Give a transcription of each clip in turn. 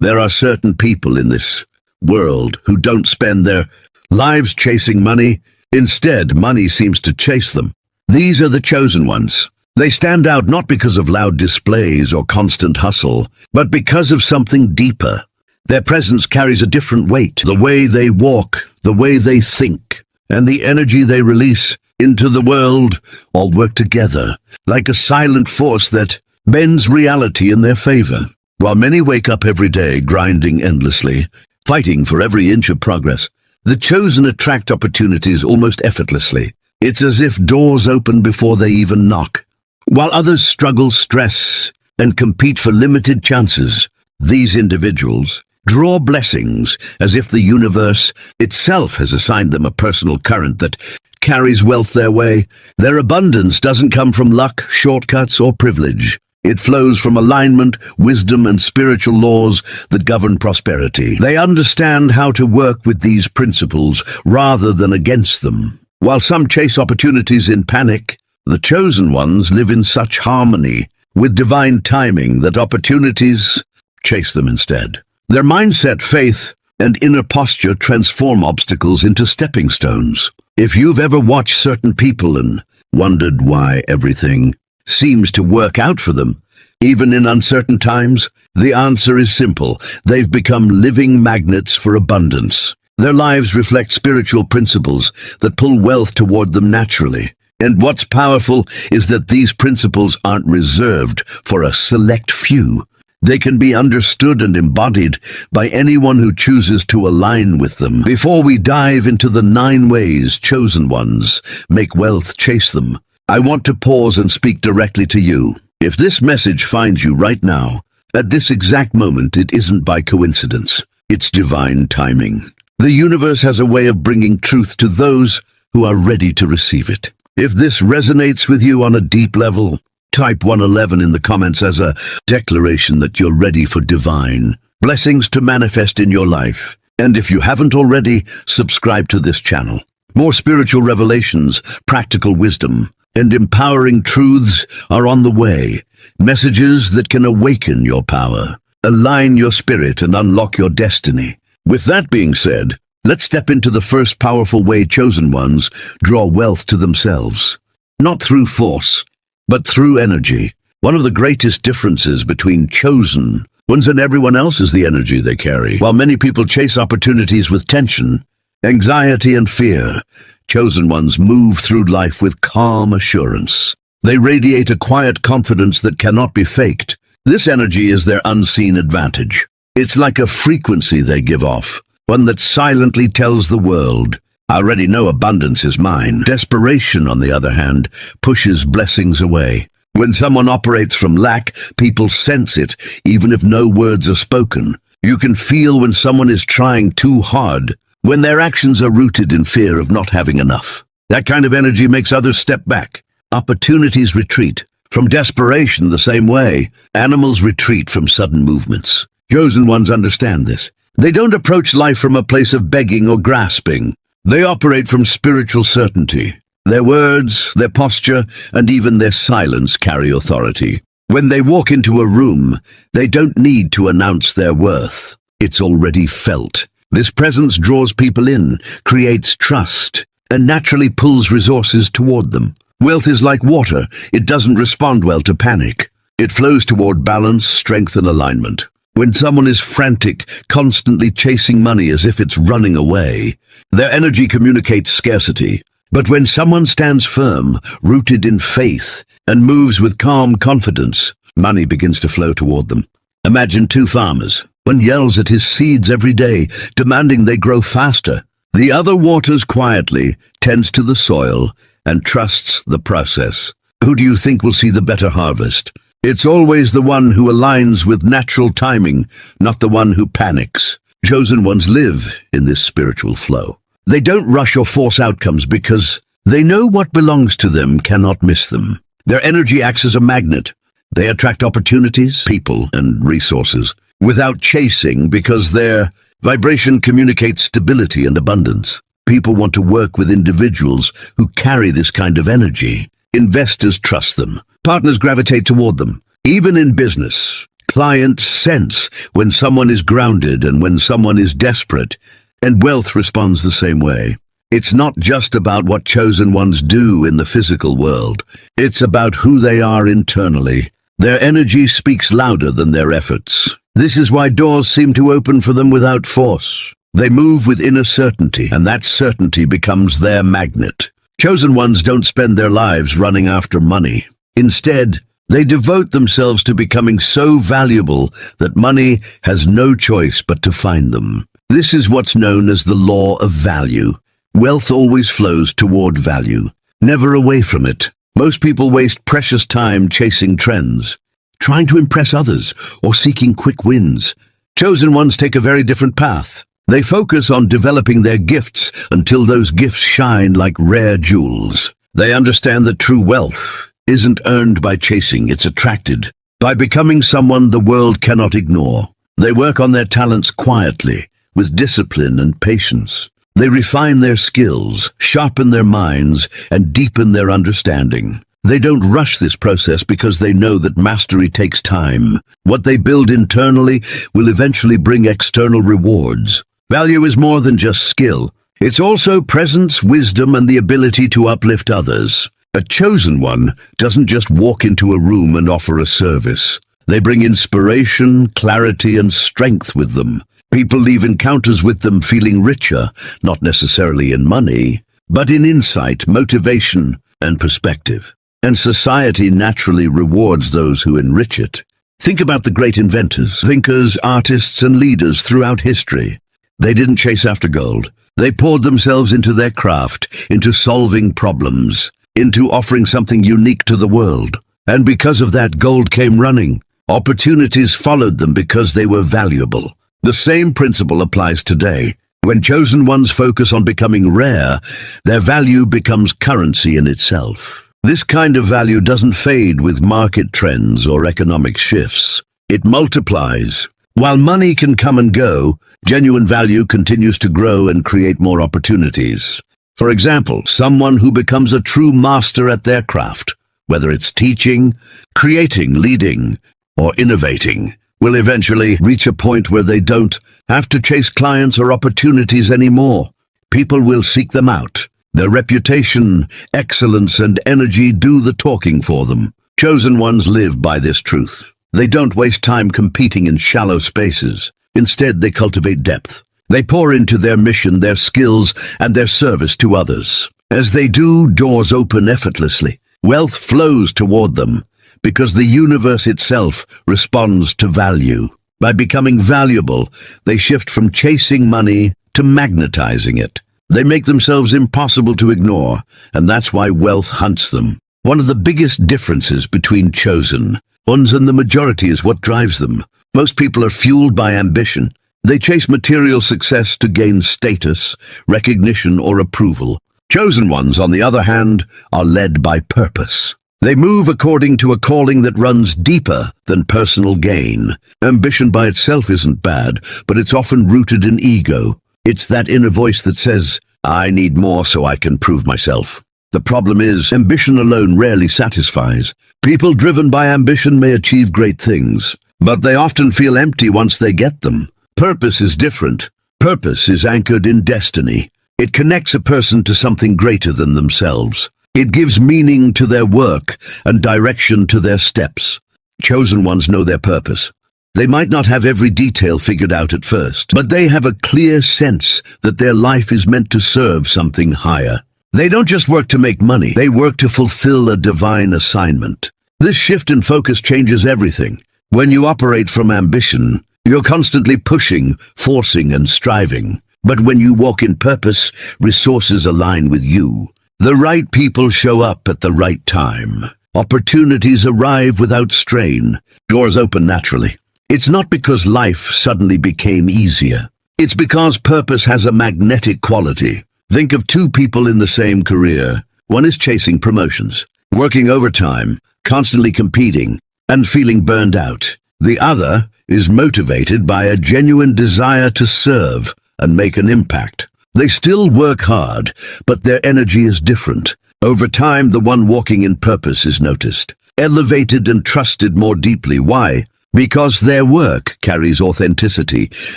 There are certain people in this world who don't spend their lives chasing money. Instead, money seems to chase them. These are the chosen ones. They stand out not because of loud displays or constant hustle, but because of something deeper. Their presence carries a different weight. The way they walk, the way they think, and the energy they release into the world all work together, like a silent force that bends reality in their favor. While many wake up every day grinding endlessly, fighting for every inch of progress, the chosen attract opportunities almost effortlessly. It's as if doors open before they even knock. While others struggle, stress, and compete for limited chances, these individuals draw blessings as if the universe itself has assigned them a personal current that carries wealth their way. Their abundance doesn't come from luck, shortcuts, or privilege. It flows from alignment, wisdom, and spiritual laws that govern prosperity. They understand how to work with these principles rather than against them. While some chase opportunities in panic, the chosen ones live in such harmony with divine timing that opportunities chase them instead. Their mindset, faith, and inner posture transform obstacles into stepping stones. If you've ever watched certain people and wondered why everything seems to work out for them, even in uncertain times, the answer is simple. They've become living magnets for abundance. Their lives reflect spiritual principles that pull wealth toward them naturally. And what's powerful is that these principles aren't reserved for a select few. They can be understood and embodied by anyone who chooses to align with them. Before we dive into the 9 ways chosen ones make wealth chase them, I want to pause and speak directly to you. If this message finds you right now, at this exact moment, it isn't by coincidence. It's divine timing. The universe has a way of bringing truth to those who are ready to receive it. If this resonates with you on a deep level, type 111 in the comments as a declaration that you're ready for divine blessings to manifest in your life. And if you haven't already, subscribe to this channel. More spiritual revelations, practical wisdom, and empowering truths are on the way. Messages that can awaken your power, align your spirit, and unlock your destiny. With that being said, let's step into the first powerful way chosen ones draw wealth to themselves. Not through force, but through energy. One of the greatest differences between chosen ones and everyone else is the energy they carry. While many people chase opportunities with tension, anxiety, and fear, chosen ones move through life with calm assurance. They radiate a quiet confidence that cannot be faked. This energy is their unseen advantage. It's like a frequency they give off, one that silently tells the world, I already know abundance is mine. Desperation, on the other hand, pushes blessings away. When someone operates from lack, people sense it, even if no words are spoken. You can feel when someone is trying too hard, when their actions are rooted in fear of not having enough. That kind of energy makes others step back. Opportunities retreat. From desperation, the same way, animals retreat from sudden movements. Chosen ones understand this. They don't approach life from a place of begging or grasping. They operate from spiritual certainty. Their words, their posture, and even their silence carry authority. When they walk into a room, they don't need to announce their worth. It's already felt. This presence draws people in, creates trust, and naturally pulls resources toward them. Wealth is like water. It doesn't respond well to panic. It flows toward balance, strength, and alignment. When someone is frantic, constantly chasing money as if it's running away, their energy communicates scarcity. But when someone stands firm, rooted in faith, and moves with calm confidence, money begins to flow toward them. Imagine 2 farmers. One yells at his seeds every day, demanding they grow faster. The other waters quietly, tends to the soil, and trusts the process. Who do you think will see the better harvest? It's always the one who aligns with natural timing, not the one who panics. Chosen ones live in this spiritual flow. They don't rush or force outcomes because they know what belongs to them cannot miss them. Their energy acts as a magnet. They attract opportunities, people, and resources without chasing because their vibration communicates stability and abundance. People want to work with individuals who carry this kind of energy. Investors trust them. Partners gravitate toward them. Even in business, Clients sense when someone is grounded and when someone is desperate, and wealth responds the same way. It's not just about what chosen ones do in the physical world. It's about who they are internally. Their energy speaks louder than their efforts. This is why doors seem to open for them without force. They move with inner certainty, and that certainty becomes their magnet. Chosen ones don't spend their lives running after money. Instead, they devote themselves to becoming so valuable that money has no choice but to find them. This is what's known as the law of value. Wealth always flows toward value, never away from it. Most people waste precious time chasing trends, trying to impress others, or seeking quick wins. Chosen ones take a very different path. They focus on developing their gifts until those gifts shine like rare jewels. They understand that true wealth isn't earned by chasing, it's attracted by becoming someone the world cannot ignore. They work on their talents quietly, with discipline and patience. They refine their skills, sharpen their minds, and deepen their understanding. They don't rush this process because they know that mastery takes time. What they build internally will eventually bring external rewards. Value is more than just skill. It's also presence, wisdom, and the ability to uplift others. A chosen one doesn't just walk into a room and offer a service. They bring inspiration, clarity, and strength with them. People leave encounters with them feeling richer, not necessarily in money, but in insight, motivation, and perspective. And society naturally rewards those who enrich it. Think about the great inventors, thinkers, artists, and leaders throughout history. They didn't chase after gold. They poured themselves into their craft, into solving problems, into offering something unique to the world. And because of that, gold came running. Opportunities followed them because they were valuable. The same principle applies today. When chosen ones focus on becoming rare, their value becomes currency in itself. This kind of value doesn't fade with market trends or economic shifts. It multiplies. While money can come and go, genuine value continues to grow and create more opportunities. For example, someone who becomes a true master at their craft, whether it's teaching, creating, leading, or innovating, will eventually reach a point where they don't have to chase clients or opportunities anymore. People will seek them out. Their reputation, excellence, and energy do the talking for them. Chosen ones live by this truth. They don't waste time competing in shallow spaces. Instead, they cultivate depth. They pour into their mission, their skills, and their service to others. As they do, doors open effortlessly. Wealth flows toward them, because the universe itself responds to value. By becoming valuable, they shift from chasing money to magnetizing it. They make themselves impossible to ignore, and that's why wealth hunts them. One of the biggest differences between chosen ones and the majority is what drives them. Most people are fueled by ambition. They chase material success to gain status, recognition, or approval. Chosen ones, on the other hand, are led by purpose. They move according to a calling that runs deeper than personal gain. Ambition by itself isn't bad, but it's often rooted in ego. It's that inner voice that says, "I need more so I can prove myself." The problem is, ambition alone rarely satisfies. People driven by ambition may achieve great things, but they often feel empty once they get them. Purpose is different. Purpose is anchored in destiny. It connects a person to something greater than themselves. It gives meaning to their work and direction to their steps. Chosen ones know their purpose. They might not have every detail figured out at first, but they have a clear sense that their life is meant to serve something higher. They don't just work to make money, they work to fulfill a divine assignment. This shift in focus changes everything. When you operate from ambition, you're constantly pushing, forcing, and striving. But when you walk in purpose, resources align with you. The right people show up at the right time. Opportunities arrive without strain. Doors open naturally. It's not because life suddenly became easier. It's because purpose has a magnetic quality. Think of two people in the same career. One is chasing promotions, working overtime, constantly competing, and feeling burned out. The other is motivated by a genuine desire to serve and make an impact. They still work hard, but their energy is different. Over time, the one walking in purpose is noticed, elevated and trusted more deeply. Why? Because their work carries authenticity,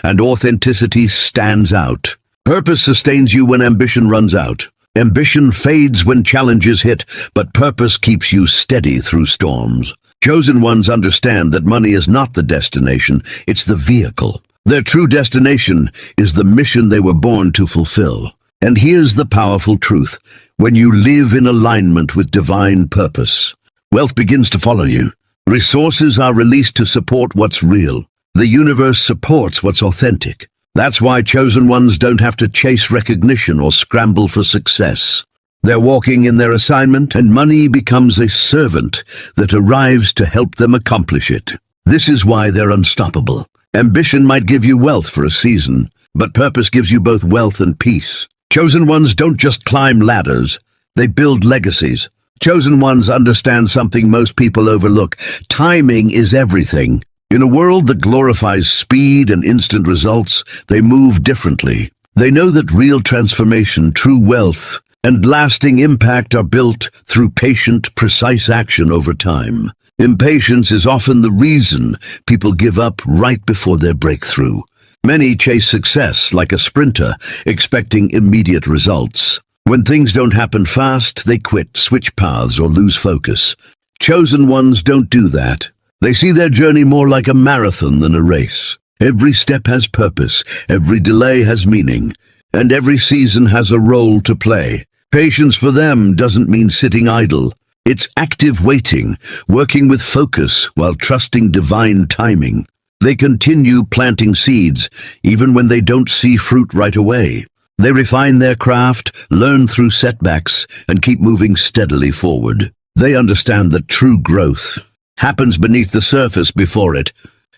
and authenticity stands out. Purpose sustains you when ambition runs out. Ambition fades when challenges hit, but purpose keeps you steady through storms. Chosen ones understand that money is not the destination, it's the vehicle. Their true destination is the mission they were born to fulfill. And here's the powerful truth. When you live in alignment with divine purpose, wealth begins to follow you. Resources are released to support what's real. The universe supports what's authentic. That's why chosen ones don't have to chase recognition or scramble for success. They're walking in their assignment, and money becomes a servant that arrives to help them accomplish it. This is why they're unstoppable. Ambition might give you wealth for a season, but purpose gives you both wealth and peace. Chosen ones don't just climb ladders, they build legacies. Chosen ones understand something most people overlook. Timing is everything. In a world that glorifies speed and instant results, they move differently. They know that real transformation, true wealth, and lasting impact are built through patient, precise action over time. Impatience is often the reason people give up right before their breakthrough. Many chase success like a sprinter, expecting immediate results. When things don't happen fast, they quit, switch paths, or lose focus. Chosen ones don't do that. They see their journey more like a marathon than a race. Every step has purpose, every delay has meaning, and every season has a role to play. Patience for them doesn't mean sitting idle. It's active waiting, working with focus while trusting divine timing. They continue planting seeds, even when they don't see fruit right away. They refine their craft, learn through setbacks, and keep moving steadily forward. They understand that true growth happens beneath the surface before it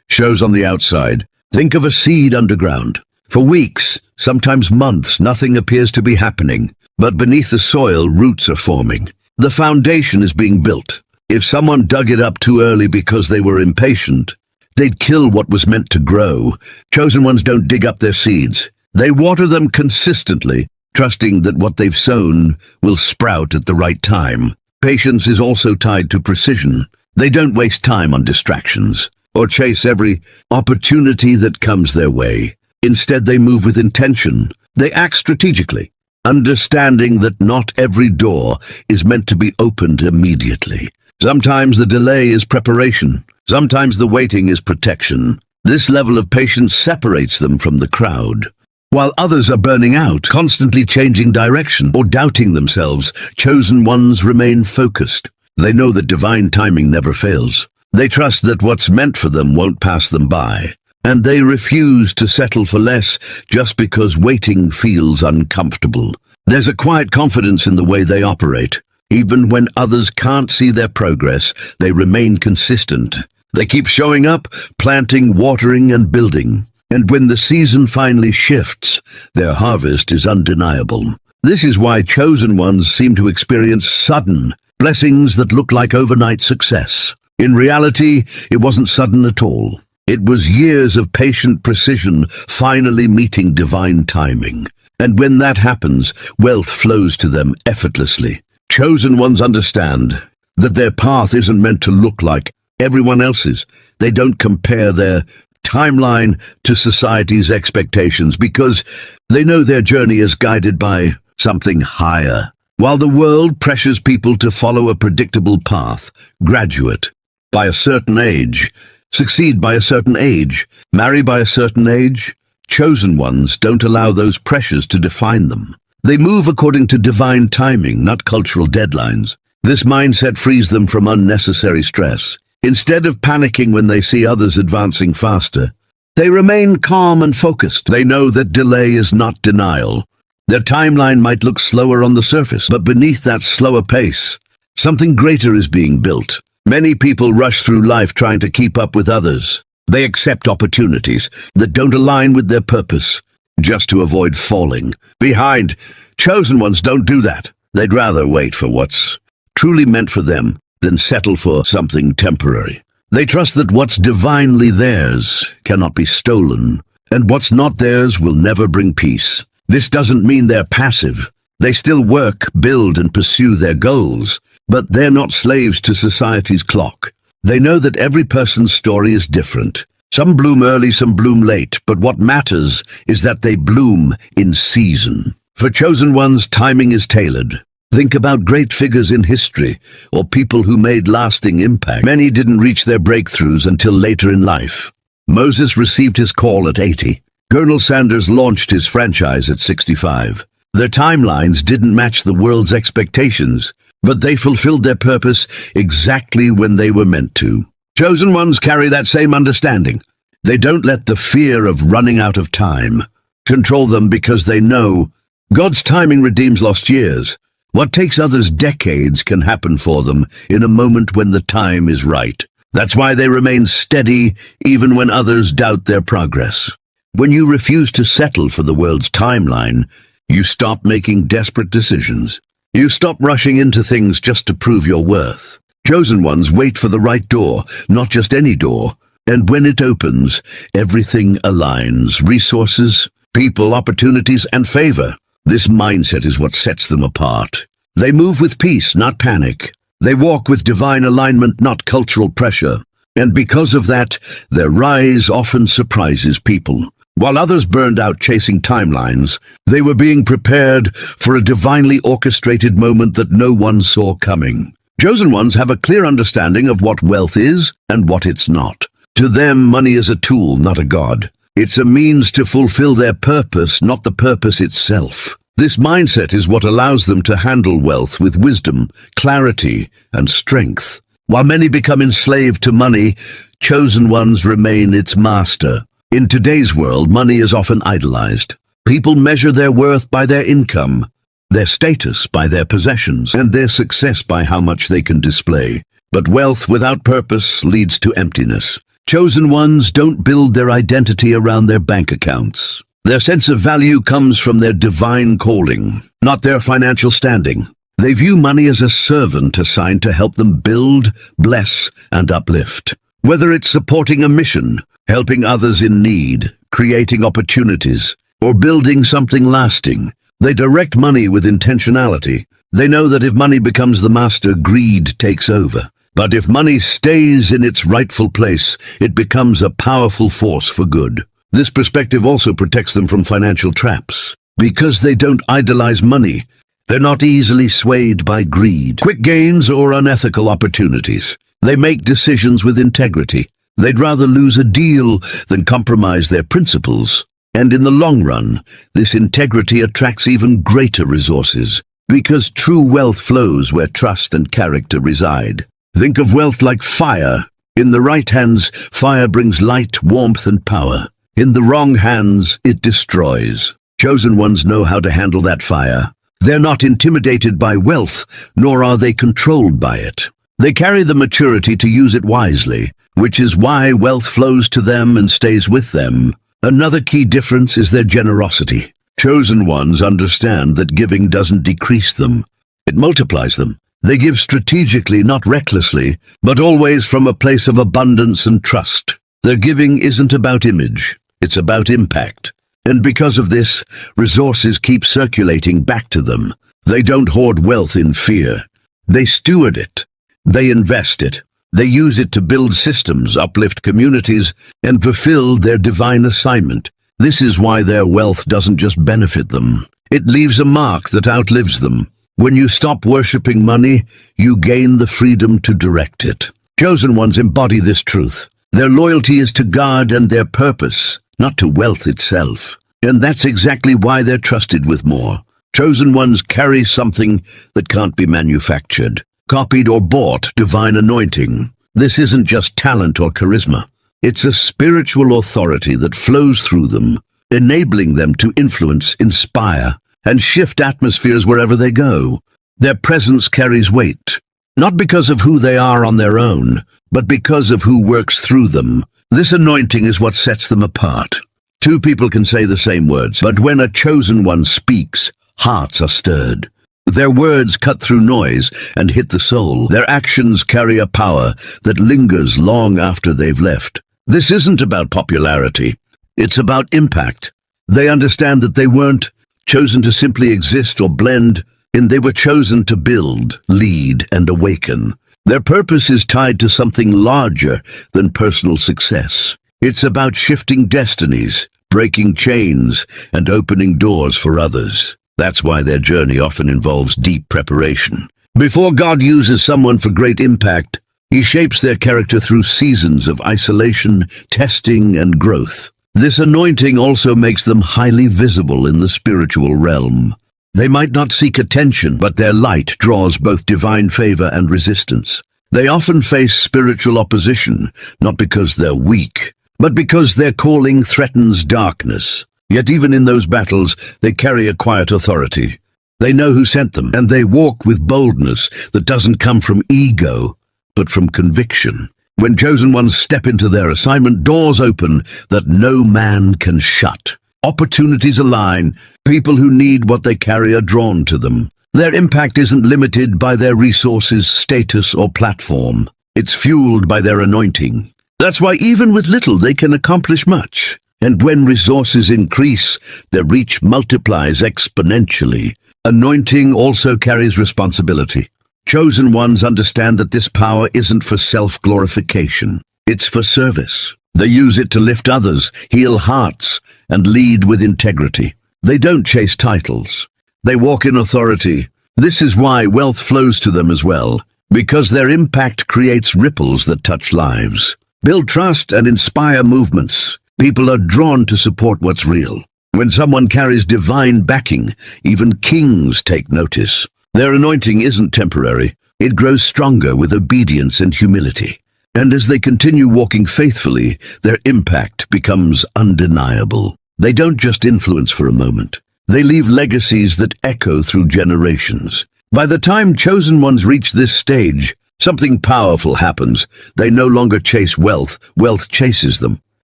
shows on the outside. Think of a seed underground. For weeks, sometimes months, nothing appears to be happening, but beneath the soil, roots are forming. The foundation is being built. If someone dug it up too early because they were impatient, they'd kill what was meant to grow. Chosen ones don't dig up their seeds. They water them consistently, trusting that what they've sown will sprout at the right time. Patience is also tied to precision. They don't waste time on distractions or chase every opportunity that comes their way. Instead, they move with intention. They act strategically, understanding that not every door is meant to be opened immediately. Sometimes the delay is preparation. Sometimes the waiting is protection. This level of patience separates them from the crowd. While others are burning out, constantly changing direction, or doubting themselves, chosen ones remain focused. They know that divine timing never fails. They trust that what's meant for them won't pass them by. And they refuse to settle for less just because waiting feels uncomfortable. There's a quiet confidence in the way they operate. Even when others can't see their progress, they remain consistent. They keep showing up, planting, watering, and building. And when the season finally shifts, their harvest is undeniable. This is why chosen ones seem to experience sudden blessings that look like overnight success. In reality, it wasn't sudden at all. It was years of patient precision finally meeting divine timing. And when that happens, wealth flows to them effortlessly. Chosen ones understand that their path isn't meant to look like everyone else's. They don't compare their timeline to society's expectations because they know their journey is guided by something higher. While the world pressures people to follow a predictable path, graduate by a certain age, succeed by a certain age, marry by a certain age, chosen ones don't allow those pressures to define them. They move according to divine timing, not cultural deadlines. This mindset frees them from unnecessary stress. Instead of panicking when they see others advancing faster, they remain calm and focused. They know that delay is not denial. Their timeline might look slower on the surface, but beneath that slower pace, something greater is being built. Many people rush through life trying to keep up with others. They accept opportunities that don't align with their purpose, just to avoid falling behind. Chosen ones don't do that. They'd rather wait for what's truly meant for them than settle for something temporary. They trust that what's divinely theirs cannot be stolen, and what's not theirs will never bring peace. This doesn't mean they're passive. They still work, build, and pursue their goals, but they're not slaves to society's clock. They know that every person's story is different. Some bloom early, some bloom late, but what matters is that they bloom in season. For chosen ones, timing is tailored. Think about great figures in history, or people who made lasting impact. Many didn't reach their breakthroughs until later in life. Moses received his call at 80. Colonel Sanders launched his franchise at 65. Their timelines didn't match the world's expectations, but they fulfilled their purpose exactly when they were meant to. Chosen ones carry that same understanding. They don't let the fear of running out of time control them, because they know God's timing redeems lost years. What takes others decades can happen for them in a moment when the time is right. That's why they remain steady even when others doubt their progress. When you refuse to settle for the world's timeline, you stop making desperate decisions. You stop rushing into things just to prove your worth. Chosen ones wait for the right door, not just any door. And when it opens, everything aligns. Resources, people, opportunities, and favor. This mindset is what sets them apart. They move with peace, not panic. They walk with divine alignment, not cultural pressure. And because of that, their rise often surprises people. While others burned out chasing timelines, they were being prepared for a divinely orchestrated moment that no one saw coming. Chosen ones have a clear understanding of what wealth is and what it's not. To them, money is a tool, not a god. It's a means to fulfill their purpose, not the purpose itself. This mindset is what allows them to handle wealth with wisdom, clarity, and strength. While many become enslaved to money, chosen ones remain its master. In today's world, money is often idolized. People measure their worth by their income, their status by their possessions, and their success by how much they can display. But wealth without purpose leads to emptiness. Chosen ones don't build their identity around their bank accounts. Their sense of value comes from their divine calling, not their financial standing. They view money as a servant assigned to help them build, bless, and uplift. Whether it's supporting a mission, helping others in need, creating opportunities, or building something lasting, they direct money with intentionality. They know that if money becomes the master, greed takes over. But if money stays in its rightful place, it becomes a powerful force for good. This perspective also protects them from financial traps. Because they don't idolize money, they're not easily swayed by greed, quick gains, or unethical opportunities. They make decisions with integrity. They'd rather lose a deal than compromise their principles. And in the long run, this integrity attracts even greater resources, because true wealth flows where trust and character reside. Think of wealth like fire. In the right hands, fire brings light, warmth, and power. In the wrong hands, it destroys. Chosen ones know how to handle that fire. They're not intimidated by wealth, nor are they controlled by it. They carry the maturity to use it wisely, which is why wealth flows to them and stays with them. Another key difference is their generosity. Chosen ones understand that giving doesn't decrease them. It multiplies them. They give strategically, not recklessly, but always from a place of abundance and trust. Their giving isn't about image, it's about impact. And because of this, resources keep circulating back to them. They don't hoard wealth in fear. They steward it. They invest it. They use it to build systems, uplift communities, and fulfill their divine assignment. This is why their wealth doesn't just benefit them. It leaves a mark that outlives them. When you stop worshipping money, you gain the freedom to direct it. Chosen ones embody this truth. Their loyalty is to God and their purpose, not to wealth itself. And that's exactly why they're trusted with more. Chosen ones carry something that can't be manufactured, copied, or bought: divine anointing. This isn't just talent or charisma. It's a spiritual authority that flows through them, enabling them to influence, inspire, and shift atmospheres wherever they go. Their presence carries weight, not because of who they are on their own, but because of who works through them. This anointing is what sets them apart. Two people can say the same words, but when a chosen one speaks, hearts are stirred. Their words cut through noise and hit the soul. Their actions carry a power that lingers long after they've left. This isn't about popularity. It's about impact. They understand that they weren't chosen to simply exist or blend in. They were chosen to build, lead, and awaken. Their purpose is tied to something larger than personal success. It's about shifting destinies, breaking chains, and opening doors for others. That's why their journey often involves deep preparation. Before God uses someone for great impact, He shapes their character through seasons of isolation, testing, and growth. This anointing also makes them highly visible in the spiritual realm. They might not seek attention, but their light draws both divine favor and resistance. They often face spiritual opposition, not because they're weak, but because their calling threatens darkness. Yet even in those battles, they carry a quiet authority. They know who sent them, and they walk with boldness that doesn't come from ego, but from conviction. When chosen ones step into their assignment, doors open that no man can shut. Opportunities align. People who need what they carry are drawn to them. Their impact isn't limited by their resources, status, or platform. It's fueled by their anointing. That's why even with little, they can accomplish much. And when resources increase, their reach multiplies exponentially. Anointing also carries responsibility. Chosen ones understand that this power isn't for self-glorification. It's for service. They use it to lift others, heal hearts, and lead with integrity. They don't chase titles. They walk in authority. This is why wealth flows to them as well, because their impact creates ripples that touch lives, build trust, and inspire movements. People are drawn to support what's real. When someone carries divine backing, even kings take notice. Their anointing isn't temporary. It grows stronger with obedience and humility. And as they continue walking faithfully, their impact becomes undeniable. They don't just influence for a moment. They leave legacies that echo through generations. By the time chosen ones reach this stage, something powerful happens. They no longer chase wealth. Wealth chases them.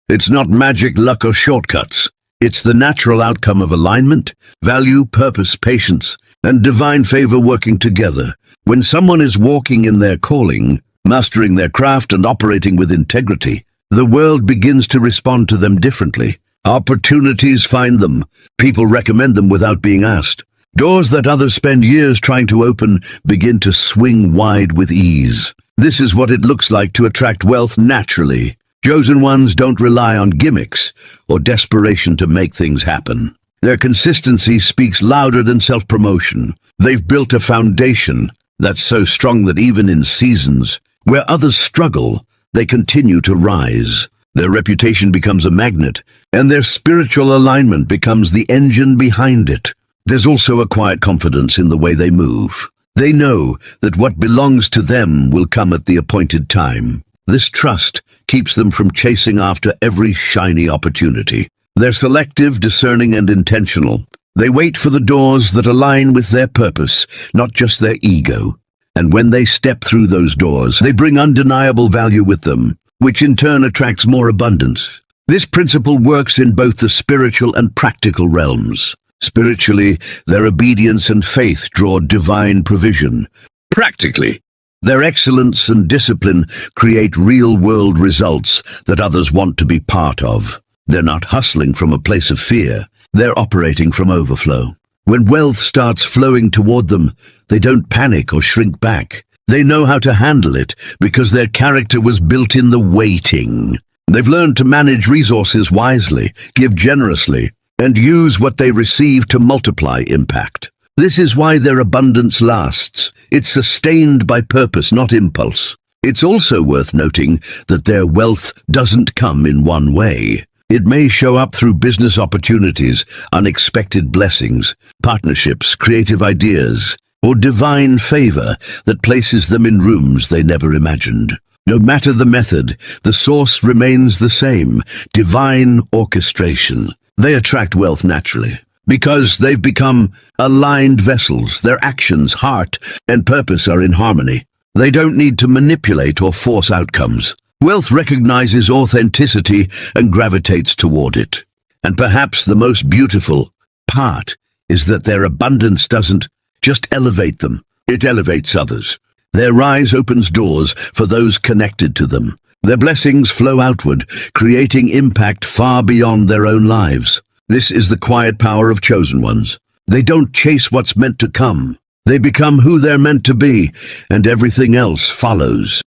It's not magic, luck, or shortcuts. It's the natural outcome of alignment, value, purpose, patience, and divine favor working together. When someone is walking in their calling, mastering their craft and operating with integrity, the world begins to respond to them differently. Opportunities find them. People recommend them without being asked. Doors that others spend years trying to open begin to swing wide with ease. This is what it looks like to attract wealth naturally. Chosen ones don't rely on gimmicks or desperation to make things happen. Their consistency speaks louder than self-promotion. They've built a foundation that's so strong that even in seasons where others struggle, they continue to rise. Their reputation becomes a magnet, and their spiritual alignment becomes the engine behind it. There's also a quiet confidence in the way they move. They know that what belongs to them will come at the appointed time. This trust keeps them from chasing after every shiny opportunity. They're selective, discerning, and intentional. They wait for the doors that align with their purpose, not just their ego. And when they step through those doors, they bring undeniable value with them, which in turn attracts more abundance. This principle works in both the spiritual and practical realms. Spiritually, their obedience and faith draw divine provision. Practically, their excellence and discipline create real-world results that others want to be part of. They're not hustling from a place of fear. They're operating from overflow. When wealth starts flowing toward them, they don't panic or shrink back. They know how to handle it because their character was built in the waiting. They've learned to manage resources wisely, give generously, and use what they receive to multiply impact. This is why their abundance lasts. It's sustained by purpose, not impulse. It's also worth noting that their wealth doesn't come in one way. It may show up through business opportunities, unexpected blessings, partnerships, creative ideas, or divine favor that places them in rooms they never imagined. No matter the method, the source remains the same: divine orchestration. They attract wealth naturally because they've become aligned vessels. Their actions, heart, and purpose are in harmony. They don't need to manipulate or force outcomes. Wealth recognizes authenticity and gravitates toward it. And perhaps the most beautiful part is that their abundance doesn't just elevate them, it elevates others. Their rise opens doors for those connected to them. Their blessings flow outward, creating impact far beyond their own lives. This is the quiet power of chosen ones. They don't chase what's meant to come. They become who they're meant to be, and everything else follows.